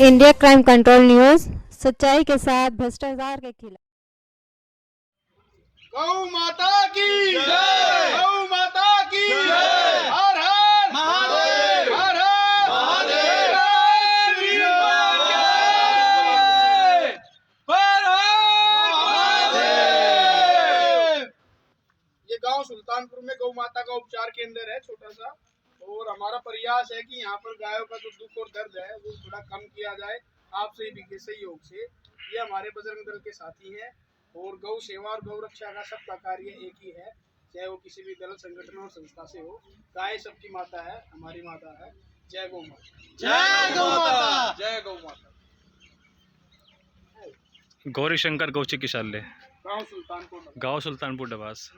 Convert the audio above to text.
India crime control news, सच्चाई के साथ भ्रष्टाचार के खिलाफ। गौ माता की जय, गौ माता की जय, हर हर महादेव, हर हर महादेव, ये गांव सुल्तानपुर में गौ माता का उपचार केंद्र है, छोटा सा। और हमारा प्रयास है कि यहाँ पर गायों का जो दुख और दर्द है वो थोड़ा कम किया जाए आपसे भी सहयोग से। ये हमारे बजरंग दल के साथी हैं और गौ सेवा और गौ रक्षा का सबका कार्य एक ही है, चाहे वो किसी भी दल संगठन और संस्था से हो। गाय सबकी माता है, हमारी माता है। जय गौ माता, जय गौ माता, जय गौ माता। गौरी शंकर गौ चिकित्सालय, गांव सुल्तानपुर, गांव सुल्तानपुर डबास।